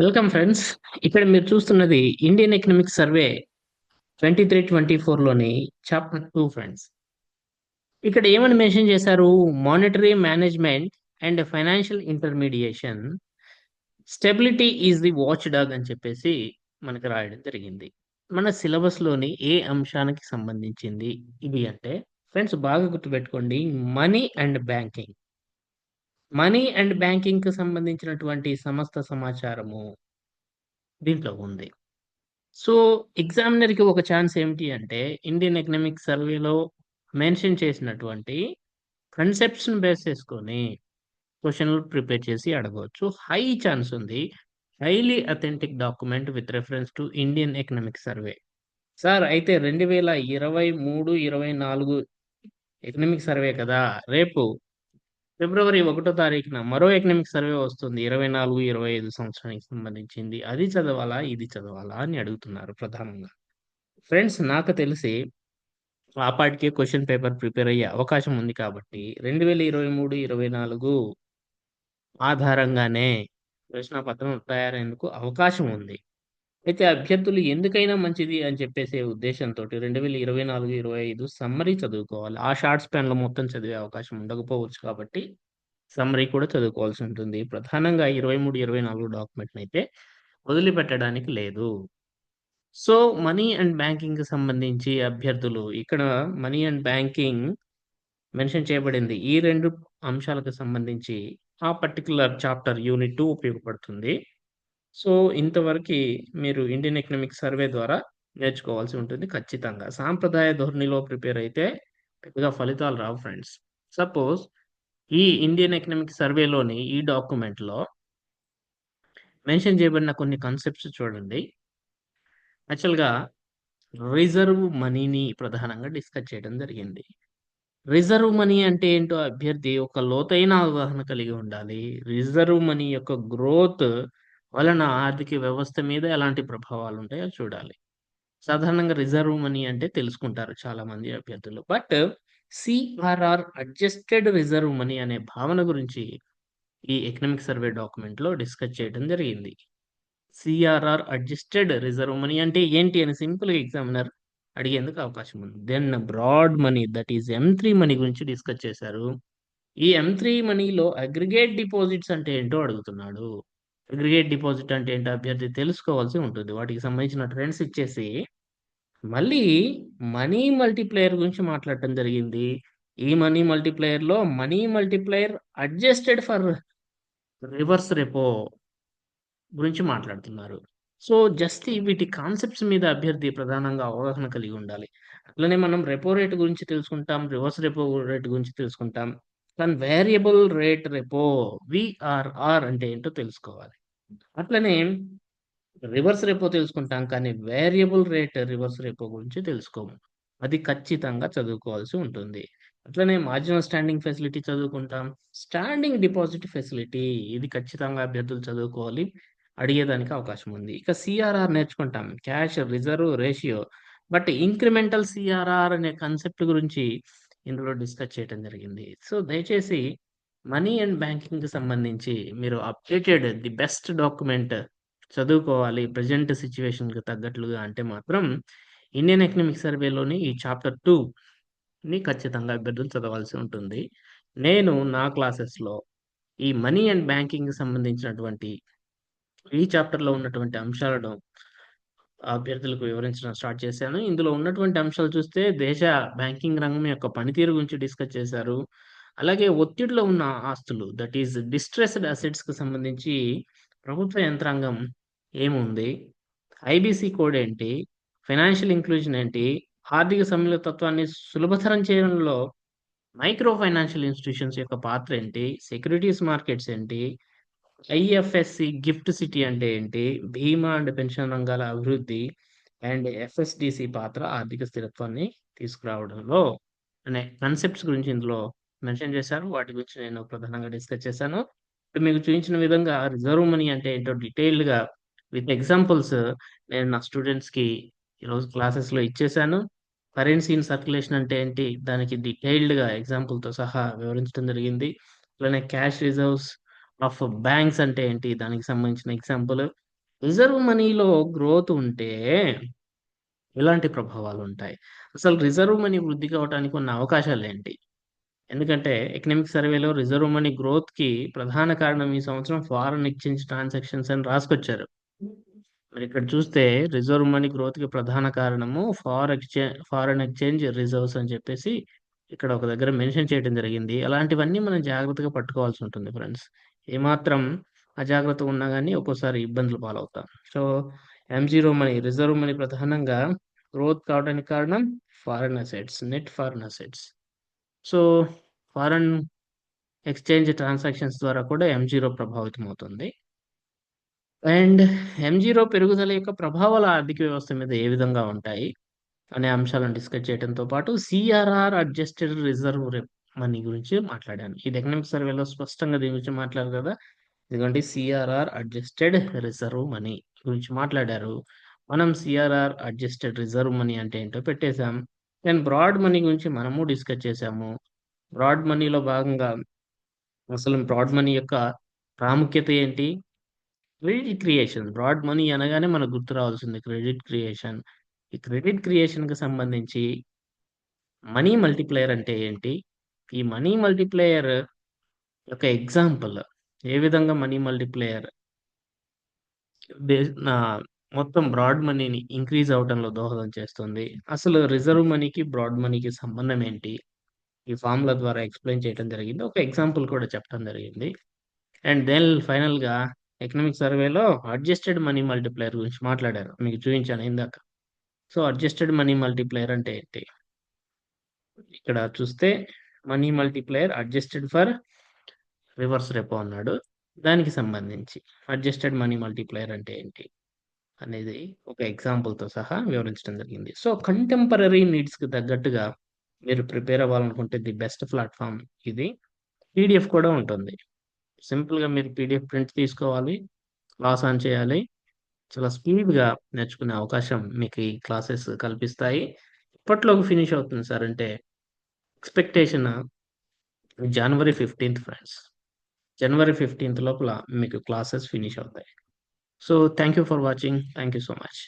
Welcome friends. ఇక్కడ మీరు చూస్తున్నది ఇండియన్ ఎకనామిక్ సర్వే 23-24 లోని చాప్టర్ 2 ఫ్రెండ్స్. ఇక్కడ ఏమని మెన్షన్ చేశారు? Monetary management and financial intermediation stability is the watch dog అని చెప్పేసి మనకి రాయడం జరిగింది. మన సిలబస్ లోని ఏ అంశానికి సంబంధించింది ఇది అంటే ఫ్రెండ్స్ బాగా గుర్తుపెట్టుకోండి. Money and banking. Money and banking కి సంబంధించినటువంటి సమస్త సమాచారము దీంట్లో ఉంది. సో, ఎగ్జామినర్‌కి ఒక ఛాన్స్ ఏమిటి అంటే, ఇండియన్ ఎకనామిక్ సర్వేలో మెన్షన్ చేసినటువంటి కాన్సెప్ట్స్‌ని బేస్ చేసుకొని క్వెషన్‌లు ప్రిపేర్ చేసి అడగవచ్చు. హై ఛాన్స్ ఉంది. Highly authentic document with reference to Indian economic survey. Sir అయితే 2023, 24 ఎకనామిక్ సర్వే కదా! రేపు ఫిబ్రవరి 1 తారీఖున మరో ఎకనామిక్ సర్వే వస్తుంది. 24, 25 సంవత్సరానికి సంబంధించింది. అది చదవాలా? ఇది చదవాలా? అని అడుగుతున్నారు ప్రధానంగా. ఫ్రెండ్స్ నాకు తెలిసి ఆ పాటికే క్వెషన్ పేపర్ ప్రిపేర్ అయ్యే అవకాశం ఉంది కాబట్టి 2023, 24 ఆధారంగానే ప్రశ్నపత్రం తయారయ్యేందుకు అవకాశం ఉంది. అయితే అభ్యర్థులు ఎందుకైనా మంచిది అని చెప్పేసే ఉద్దేశంతోటి 2024, 25 సమ్మరీ చదువుకోవాలి. ఆ షార్ట్ స్పాన్‌లో మొత్తం చదివే అవకాశం ఉండకపోవచ్చు కాబట్టి సమ్మరీ కూడా చదువుకోవాల్సి ఉంటుంది. ప్రధానంగా 23, 24 డాక్యుమెంట్‌నయితే వదిలిపెట్టడానికి లేదు. సో, మనీ అండ్ బ్యాంకింగ్‌కి సంబంధించి అభ్యర్థులు ఇక్కడ మనీ అండ్ బ్యాంకింగ్ మెన్షన్ చేయబడింది. ఈ 2 అంశాలకు సంబంధించి ఆ పర్టిక్యులర్ చాప్టర్ యూనిట్ 2 ఉపయోగపడుతుంది. సో, ఇంతవరకి మీరు ఇండియన్ ఎకనామిక్ సర్వే ద్వారా నేర్చుకోవాల్సి ఉంటుంది ఖచ్చితంగా. సాంప్రదాయ ధోరణిలో ప్రిపేర్ అయితే పెద్దగా ఫలితాలు రావు ఫ్రెండ్స్. సపోజ్ ఈ ఇండియన్ ఎకనామిక్ సర్వేలోని ఈ డాక్యుమెంట్‌లో మెన్షన్ చేయబడిన కొన్ని కాన్సెప్ట్స్ చూడండి. యాక్చువల్‌గా రిజర్వ్ మనీని ప్రధానంగా డిస్కస్ చేయడం జరిగింది. రిజర్వ్ మనీ అంటే ఏంటో అభ్యర్థి ఒక లోతైన అవగాహన కలిగి ఉండాలి. రిజర్వ్ మనీ యొక్క గ్రోత్ వలన ఆర్థిక వ్యవస్థ మీద ఎలాంటి ప్రభావాలుంటాయో చూడాలి. సాధారణంగా రిజర్వ్ మనీ అంటే తెలుసుకుంటారు చాలామంది అభ్యర్థులు. But CRR adjusted reserve money అనే భావన గురించి ఈ ఎకనామిక్ సర్వే డాక్యుమెంట్‌లో డిస్కస్ చేయడం జరిగింది. సీఆర్ఆర్ అడ్జస్టెడ్ రిజర్వ్ మనీ అంటే ఏంటి అని సింపుల్‌గా ఎగ్జామినర్ అడిగేందుకు అవకాశం ఉంది. Then broad money that is M3 money గురించి డిస్కస్ చేశారు. ఈ M3 మనీలో అగ్రిగేట్ డిపాజిట్స్ అంటే ఏంటో అడుగుతున్నాడు. అగ్రిగేట్ డిపాజిట్ అంటే ఏంటో అభ్యర్థి తెలుసుకోవాల్సి ఉంటుంది. వాటికి సంబంధించిన ట్రెండ్స్ ఇచ్చేసి, మళ్ళీ మనీ మల్టిప్లైయర్ గురించి మాట్లాడటం జరిగింది. ఈ మనీ మల్టిప్లైయర్‌లో money multiplier adjusted for reverse repo గురించి మాట్లాడుతున్నారు. సో, జస్ట్ వీటి కాన్సెప్ట్స్ మీద అభ్యర్థి ప్రధానంగా అవగాహన కలిగి ఉండాలి. అట్లనే మనం రెపో రేట్ గురించి తెలుసుకుంటాం. రివర్స్ రెపో రేట్ గురించి తెలుసుకుంటాం. కానీ వేరియబుల్ రేట్ రెపో వీఆర్ఆర్ అంటే ఏంటో తెలుసుకోవాలి. అట్లనే రివర్స్ రెపో తెలుసుకుంటాం. కానీ వేరియబుల్ రేట్ రివర్స్ రెపో గురించి తెలుసుకోము. అది ఖచ్చితంగా చదువుకోవాల్సి ఉంటుంది. అట్లనే మార్జినల్ స్టాండింగ్ ఫెసిలిటీ చదువుకుంటాం. స్టాండింగ్ డిపాజిట్ ఫెసిలిటీ ఇది ఖచ్చితంగా అభ్యర్థులు చదువుకోవాలి. అడిగేదానికి అవకాశం ఉంది. ఇక సీఆర్ఆర్ నేర్చుకుంటాం. Cash reserve ratio. But incremental CRR అనే కాన్సెప్ట్ గురించి ఇందులో డిస్కస్ చేయడం జరిగింది. సో, దయచేసి మనీ అండ్ బ్యాంకింగ్‌కి సంబంధించి మీరు అప్‌డేటెడ్ ది బెస్ట్ డాక్యుమెంట్ చదువుకోవాలి. ప్రెజెంట్ సిట్యుయేషన్‌కి తగ్గట్లుగా అంటే మాత్రం ఇండియన్ ఎకనామిక్ సర్వేలోని ఈ చాప్టర్ 2ని ఖచ్చితంగా అభ్యర్థులు చదవాల్సి ఉంటుంది. నేను నా క్లాసెస్‌లో ఈ మనీ అండ్ బ్యాంకింగ్‌కి సంబంధించినటువంటి ఈ చాప్టర్‌లో ఉన్నటువంటి అంశాలను అభ్యర్థులకు వివరించడం స్టార్ట్ చేశాను. ఇందులో ఉన్నటువంటి అంశాలు చూస్తే దేశ బ్యాంకింగ్ రంగం యొక్క పనితీరు గురించి డిస్కస్ చేశారు. అలాగే ఒత్తిడిలో ఉన్న ఆస్తులు దట్ ఈస్ డిస్ట్రెస్డ్ అసెట్స్‌కి సంబంధించి ప్రభుత్వ యంత్రాంగం ఏముంది? ఐబీసీ కోడ్ ఏంటి? ఫైనాన్షియల్ ఇంక్లూజన్ ఏంటి? ఆర్థిక సమ్మిళతత్వాన్ని సులభతరం చేయడంలో మైక్రో ఫైనాన్షియల్ ఇన్‌స్టిట్యూషన్స్ యొక్క పాత్ర ఏంటి? సెక్యూరిటీస్ మార్కెట్స్ ఏంటి? ఐఎఫ్ఎస్సి గిఫ్ట్ సిటీ అంటే ఏంటి? బీమా అండ్ పెన్షన్ రంగాల అభివృద్ధి అండ్ ఎఫ్ఎస్‌డిసి పాత్ర ఆర్థిక స్థిరత్వాన్ని తీసుకురావడంలో అనే కాన్సెప్ట్స్ గురించి ఇందులో మెన్షన్ చేశారు. వాటి గురించి నేను ప్రధానంగా డిస్కస్ చేశాను. ఇప్పుడు మీకు చూయించిన విధంగా రిజర్వ్ మనీ అంటే ఏంటో డీటెయిల్డ్‌గా విత్ ఎగ్జాంపుల్స్ నేను నా స్టూడెంట్స్‌కి ఈరోజు క్లాసెస్‌లో ఇచ్చేశాను. కరెన్సీ ఇన్ సర్క్యులేషన్ అంటే ఏంటి? దానికి డీటెయిల్డ్‌గా ఎగ్జాంపుల్‌తో సహా వివరించడం జరిగింది. అట్లనే క్యాష్ రిజర్వ్స్ ఆఫ్ బ్యాంక్స్ అంటే ఏంటి? దానికి సంబంధించిన ఎగ్జాంపుల్. రిజర్వ్ మనీలో గ్రోత్ ఉంటే ఎలాంటి ప్రభావాలుంటాయి? అసలు రిజర్వ్ మనీ వృద్ధి కావటానికి ఉన్న అవకాశాలేంటి? ఎందుకంటే ఎకనామిక్ సర్వేలో రిజర్వ్ మనీ గ్రోత్‌కి ప్రధాన కారణం ఈ సంవత్సరం ఫారెన్ ఎక్స్‌చేంజ్ ట్రాన్సాక్షన్స్ అని రాసుకొచ్చారు. మరిక్కడ చూస్తే రిజర్వ్ మనీ గ్రోత్‌కి ప్రధాన కారణము ఫారెన్ ఎక్స్‌చేంజ్ రిజర్వ్స్ అని చెప్పేసి ఇక్కడ ఒక దగ్గర మెన్షన్ చేయడం జరిగింది. అలాంటివన్నీ మనం జాగ్రత్తగా పట్టుకోవాల్సి ఉంటుంది ఫ్రెండ్స్. ఏమాత్రం అజాగ్రత్తగా ఉన్నా గాని ఒక్కోసారి ఇబ్బందులు పాలవుతాం. సో, ఎంజీరో మనీ, రిజర్వ్ మనీ ప్రధానంగా గ్రోత్ కావడానికి కారణం foreign assets, net foreign assets. So, foreign exchange transactions ద్వారా కూడా ఎంజీరో ప్రభావితమవుతుంది. అండ్ ఎంజీరో పెరుగుదల యొక్క ప్రభావాలు ఆర్థిక వ్యవస్థ మీద ఏ విధంగా ఉంటాయి అనే అంశాలను డిస్కస్ చేయడంతో పాటు సిఆర్ఆర్ అడ్జస్టెడ్ రిజర్వ్ మనీ గురించి మాట్లాడాను. ఇది ఎకనామిక్ సర్వేలో స్పష్టంగా దీని గురించి మాట్లాడారు కదా! ఇదిగోండి సిఆర్ఆర్ అడ్జస్టెడ్ రిజర్వ్ మనీ గురించి మాట్లాడారు. మనం సిఆర్ఆర్ అడ్జస్టెడ్ రిజర్వ్ మనీ అంటే ఏంటో పెట్టేసాం. దెన్ బ్రాడ్ మనీ గురించి మనము డిస్కస్ చేసాము. బ్రాడ్ మనీలో భాగంగా అసలు బ్రాడ్ మనీ యొక్క ప్రాముఖ్యత ఏంటి? Credit creation. బ్రాడ్ మనీ అనగానే మనకు గుర్తు రావాల్సింది క్రెడిట్ క్రియేషన్. ఈ క్రెడిట్ క్రియేషన్‌కి సంబంధించి మనీ మల్టిప్లైయర్ అంటే ఏంటి? ఈ మనీ మల్టిప్లైయర్ యొక్క ఎగ్జాంపుల్ ఏ విధంగా మనీ మల్టిప్లైయర్ దే నా మొత్తం బ్రాడ్ మనీని ఇంక్రీజ్ అవ్వటంలో దోహదం చేస్తుంది. అసలు రిజర్వ్ మనీకి, బ్రాడ్ మనీకి సంబంధం ఏంటి? ఈ ఫార్ములా ద్వారా ఎక్స్‌ప్లెయిన్ చేయడం జరిగింది. ఒక ఎగ్జాంపుల్ కూడా చెప్పడం జరిగింది. అండ్ దెన్ ఫైనల్‌గా ఎకనామిక్ సర్వేలో అడ్జస్టెడ్ మనీ మల్టిప్లైయర్ గురించి మాట్లాడారు. మీకు చూయించాను ఇందాక. సో, అడ్జస్టెడ్ మనీ మల్టిప్లైయర్ అంటే ఏంటి? ఇక్కడ చూస్తే money multiplier adjusted for reverse repo అన్నాడు. దానికి సంబంధించి అడ్జస్టెడ్ మనీ మల్టిప్లైయర్ అంటే ఏంటి? అనేది ఒక ఎగ్జాంపుల్‌తో సహా వివరించడం జరిగింది. సో, కంటెంపరరీ నీడ్స్‌కి తగ్గట్టుగా మీరు ప్రిపేర్ అవ్వాలనుకుంటే ది బెస్ట్ ప్లాట్‌ఫార్మ్ ఇది. పీడీఎఫ్ కూడా ఉంటుంది. సింపుల్‌గా మీరు పీడీఎఫ్ ప్రింట్ తీసుకోవాలి. క్లాస్ ఆన్ చేయాలి. చాలా స్పీడ్‌గా నేర్చుకునే అవకాశం మీకు ఈ క్లాసెస్ కల్పిస్తాయి. ఎప్పట్లోగా ఫినిష్ అవుతుంది సార్ అంటే ఎక్స్‌పెక్టేషన్ జనవరి 15థ్ ఫ్రెండ్స్. జనవరి 15థ్ లోపల మీకు క్లాసెస్ ఫినిష్ అవుతాయి. So, thank you for watching. Thank you so much.